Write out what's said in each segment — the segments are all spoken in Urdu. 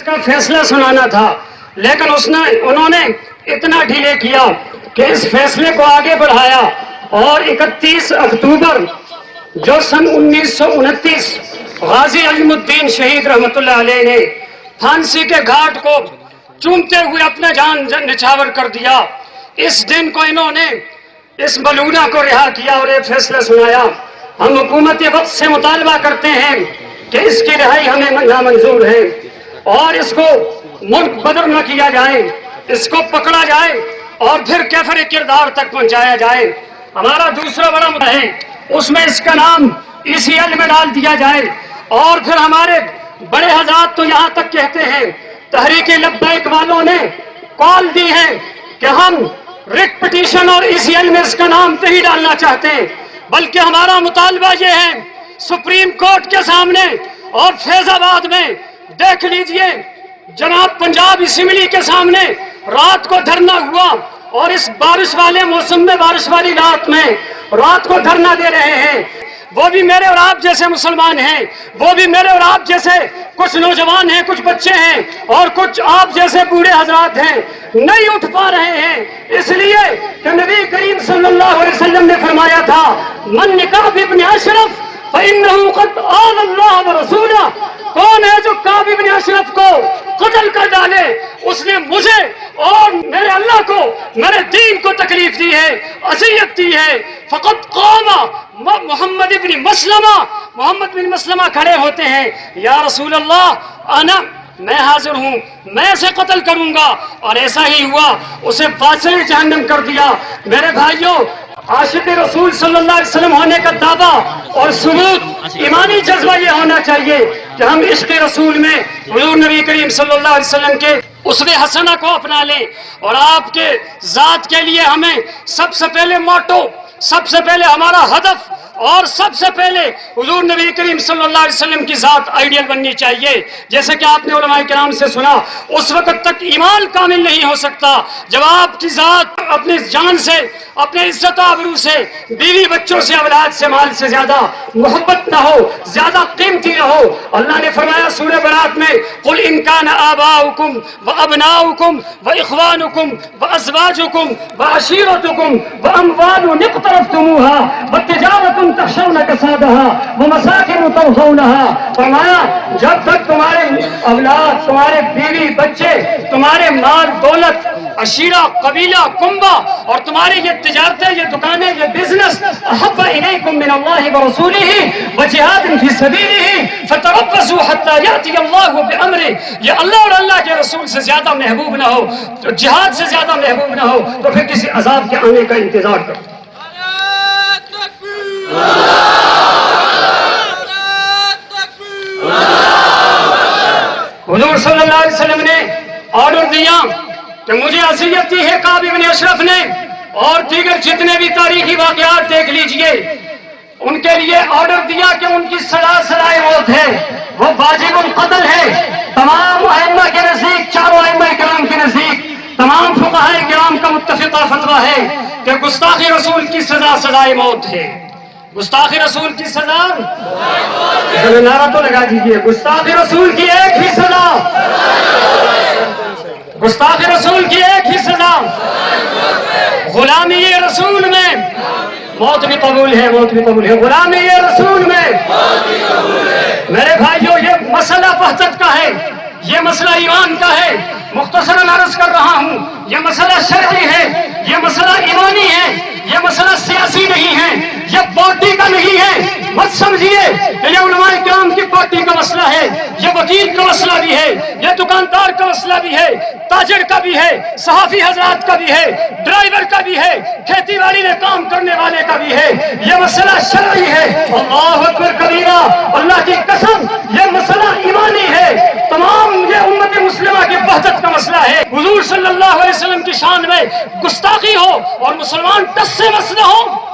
اس کا فیصلہ سنانا تھا، لیکن انہوں نے اتنا ڈیلے کیا کہ اس فیصلے کو آگے بڑھایا اور 31 اکتوبر جو سن 1929 غازی علم الدین شہید رحمت اللہ علیہ نے پھانسی کے گھاٹ کو چومتے ہوئے اپنا جان نچھاور کر دیا، اس دن کو انہوں نے اس ملونہ کو رہا کیا اور ایک فیصلہ سنایا۔ ہم حکومت وقت سے مطالبہ کرتے ہیں کہ اس کی رہائی ہمیں نامنظور ہے اور اس کو ملک بدر نہ کیا جائے، اس کو پکڑا جائے اور پھر کیفر کردار تک پہنچایا جائے۔ ہمارا دوسرا بڑا مدعا ہے، اس میں اس کا نام ECL میں ڈال دیا جائے۔ اور پھر ہمارے بڑے حضرات تو یہاں تک کہتے ہیں، تحریک لبیک والوں نے کال دی ہے کہ ہم ریٹ پٹیشن اور ECL میں اس کا نام نہیں ڈالنا چاہتے، بلکہ ہمارا مطالبہ یہ ہے سپریم کورٹ کے سامنے اور فیض آباد میں دیکھ لیجئے، جناب پنجاب اسمبلی کے سامنے رات کو دھرنا ہوا اور اس بارش والے موسم میں، بارش والی رات میں رات کو دھرنا دے رہے ہیں۔ وہ بھی میرے اور آپ جیسے مسلمان ہیں، وہ بھی میرے اور آپ جیسے کچھ نوجوان ہیں، کچھ بچے ہیں اور کچھ آپ جیسے بوڑھے حضرات ہیں، نہیں اٹھ پا رہے ہیں، اس لیے کہ نبی کریم صلی اللہ علیہ وسلم نے فرمایا تھا من نکاح ابن اشرف فإنه قد آذى الله ورسوله، کون ہے جو کعب ابن اشرف کو قتل کر ڈالے، اس نے مجھے اور میرے اللہ کو، میرے دین کو تکلیف دی ہے، اذیت دی ہے۔ فقط قام محمد بن مسلمہ، محمد بن مسلمہ کھڑے ہوتے ہیں، یا رسول اللہ میں حاضر ہوں، میں اسے قتل کروں گا، اور ایسا ہی ہوا، اسے فاصلے جہنم کر دیا۔ میرے بھائیوں، عاشق رسول صلی اللہ علیہ وسلم ہونے کا دعویٰ اور ثبوت، ایمانی جذبہ یہ ہونا چاہیے کہ ہم عشق رسول میں حضور نبی کریم صلی اللہ علیہ وسلم کے اسوہ حسنہ کو اپنا لیں، اور آپ کے ذات کے لیے ہمیں سب سے پہلے موٹو، سب سے پہلے ہمارا ہدف اور سب سے پہلے حضور نبی کریم صلی اللہ علیہ وسلم کی ذات آئیڈیل بننی چاہیے۔ جیسے کہ آپ نے علماء کرام سے سنا، اس وقت تک ایمان کامل نہیں ہو سکتا جب آپ کی ذات اپنی جان سے، اپنے عزت و آبرو سے، بیوی بچوں سے، اولاد سے، مال سے زیادہ محبت نہ ہو، زیادہ قیمتی نہ ہو۔ اللہ نے فرمایا سورہ برات میں قل ان کان آباؤکم وابناؤکم واخوانکم وازواجکم وعشیرتکم واموال اقترفتموها وتجارت تخشون کسادها ومساکن ترضونها، فرمایا جب تک تمہارے اولاد، تمہارے بیوی بچے، تمہارے مال دولت، عشیرہ، قبیلہ، کنبہ اور تمہاری یہ تجارتیں، یہ دکانیں، یہ بزنس احب الیکم من اللہ ورسولہ وجہاد فی سبیلہ فتربصوا حتی یأتی اللہ بامرہ، یہ اللہ اور اللہ کے رسول سے زیادہ محبوب نہ ہو، جہاد سے زیادہ محبوب نہ ہو، تو پھر کسی عذاب کے آنے کا انتظار کرو۔ حضور صلی اللہ علیہ وسلم نے آرڈر دیا کہ مجھے اذیت دی ہے کعب ابن اشرف نے، اور دیگر جتنے بھی تاریخی واقعات دیکھ لیجئے، ان کے لیے آرڈر دیا کہ ان کی سزا سزائے موت ہے، وہ واجب القتل ہے۔ تمام ائمہ کے نزدیک، چاروں ائمہ کرام کے نزدیک، تمام فقہاء کرام کا متفقہ فتویٰ ہے کہ گستاخی رسول کی سزا سزائے موت ہے۔ گستاخی رسول کی سزا، نعرہ تو لگا دیجیے، گستاخی رسول کی ایک ہی سزا، گستاخی رسول کی ایک ہی سزا، غلامی رسول میں موت بھی قبول ہے، موت بھی قبول ہے، غلامی رسول میں۔ میرے بھائیوں، یہ مسئلہ وحدت کا ہے، یہ مسئلہ ایمان کا ہے۔ مختصراً عرض کر رہا ہوں، یہ مسئلہ شرعی ہے، یہ مسئلہ ایمانی ہے، یہ مسئلہ سیاسی نہیں ہے، یہ پارٹی کا نہیں ہے۔ مت سمجھیے کہ یہ علماء کرام کی پارٹی کا مسئلہ ہے، یہ وکیل کا مسئلہ بھی ہے، یہ دکاندار کا مسئلہ بھی ہے، تاجر کا بھی ہے، صحافی حضرات کا بھی ہے، ڈرائیور کا بھی ہے، کھیتی باڑی میں کام کرنے والے کا بھی ہے۔ یہ مسئلہ شرعی ہے۔ اللہ اکبر کبیرہ، اللہ کی قسم، یہ مسئلہ ایمانی ہے۔ تمام یہ امت مسلمہ کی وحدت کا مسئلہ ہے۔ حضور صلی اللہ علیہ وسلم کی شان میں گستاخی ہو اور مسلمان ٹس سے مسئلہ ہو،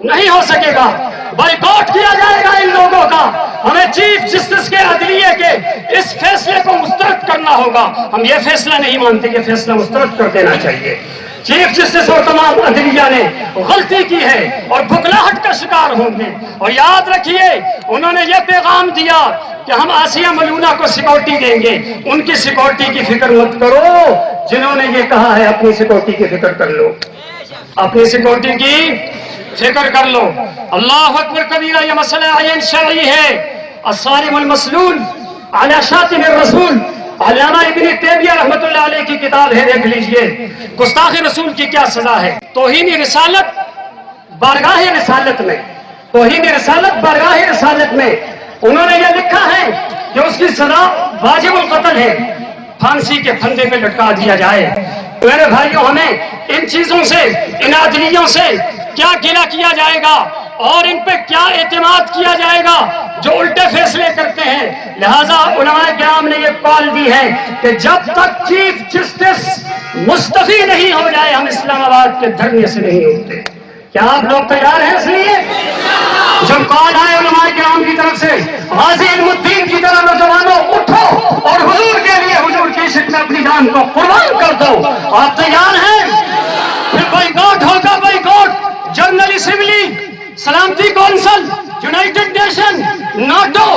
نہیں ہو سکے گا۔ بائیکاٹ کیا جائے گا ان لوگوں کا۔ ہمیں چیف جسٹس کے عدلیہ کے اس فیصلے کو مسترد کرنا ہوگا۔ ہم یہ فیصلہ نہیں مانتے، یہ فیصلہ مسترد کر دینا چاہیے۔ چیف جسٹس اور تمام عدلیہ نے غلطی کی ہے اور بھگلاہٹ کا شکار ہوں گے۔ اور یاد رکھیے، انہوں نے یہ پیغام دیا کہ ہم آسیہ ملونہ کو سیکورٹی دیں گے، ان کی سیکورٹی کی فکر مت کرو، جنہوں نے یہ کہا ہے اپنی سیکورٹی کی فکر کر لو، اپنی سیکورٹی کی فکر کر لو۔ اللہ اکبر کبیرہ، یہ مسئلہ عین شرعی ہے۔ الصارم المسلول علی شاتم الرسول، علامہ ابن تیمیہ رحمۃ اللہ علیہ کی کتاب ہے، دیکھ لیجئے گستاخ رسول کی کیا سزا ہے۔ توہین رسالت بارگاہ رسالت میں، توہین رسالت بارگاہ رسالت میں انہوں نے یہ لکھا ہے کہ اس کی سزا واجب القتل ہے، پھانسی کے پھندے پہ لٹکا دیا جائے۔ میرے بھائیوں، ہمیں ان چیزوں سے، ان عدلیوں سے کیا گلہ کیا جائے گا اور ان پہ کیا اعتماد کیا جائے گا جو الٹے فیصلے کرتے ہیں۔ لہذا علماء کرام نے یہ کال دی ہے کہ جب تک چیف جسٹس مستعفی نہیں ہو جائے ہم اسلام آباد کے دھرنے سے نہیں اٹھتے۔ کیا آپ لوگ تیار ہیں اس لیے؟ جب کال آئے علماء کرام کی طرف سے، غازی علم الدین کی طرح نوجوانوں اٹھو اور حضور کے لیے، حضور کی عشق میں اپنی جان کو قربان کر دو، آپ تیار ہیں؟ پھر بائیکاٹ ہوگا، بائیکاٹ، جنرل اسمبلی، سلامتی کونسل، یونائٹڈ نیشن، ناٹو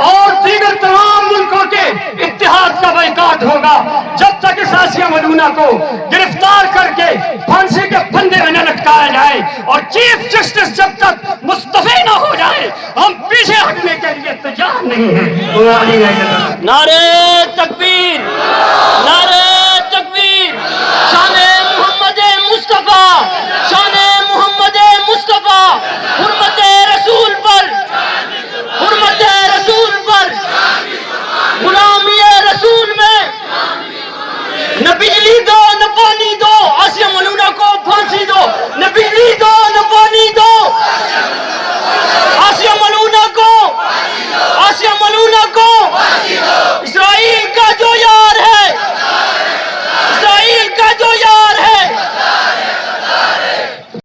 اور دیگر تمام ملکوں کے اتحاد کا بائیکاٹ ہوگا جب تک اس آسیہ ملونہ کو گرفتار کر کے پھانسی کے پھندے میں نہ لٹکایا جائے، اور چیف جسٹس جب تک مستعفی نہ ہو جائے ہم پیچھے ہٹنے کے لیے تیار نہیں ہیں۔ نعرے تکبیر!